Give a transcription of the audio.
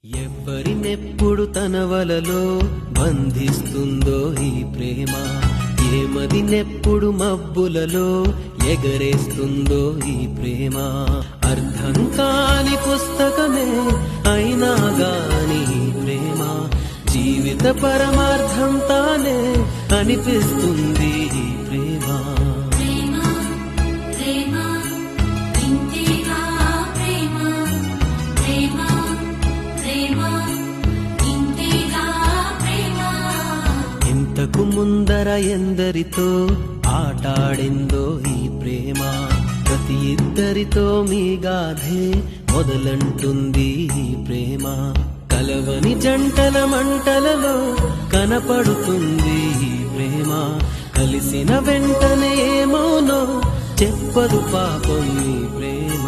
ఎవ్వరినెప్పుడు తన వలలో బంధిస్తుందో ఈ ప్రేమ, ఏమదినెప్పుడు మబ్బులలో ఎగరేస్తుందో ఈ ప్రేమ. అర్థం కాని పుస్తకమే అయినా గాని ఈ ప్రేమ జీవిత పరమార్థం తానే అనిపిస్తుంది ఈ ప్రేమ. ఇంతకు ముందర ఎందరితో ఆటాడిందో ఈ ప్రేమ, ప్రతి ఇద్దరితో మీ గాథే మొదలంటుంది ఈ ప్రేమ. కలవని జంటల మంటలలో కనపడుతుంది ఈ ప్రేమ, కలిసిన వెంటనే ఏమోనో చెప్పదు పాపం ఈ ప్రేమ.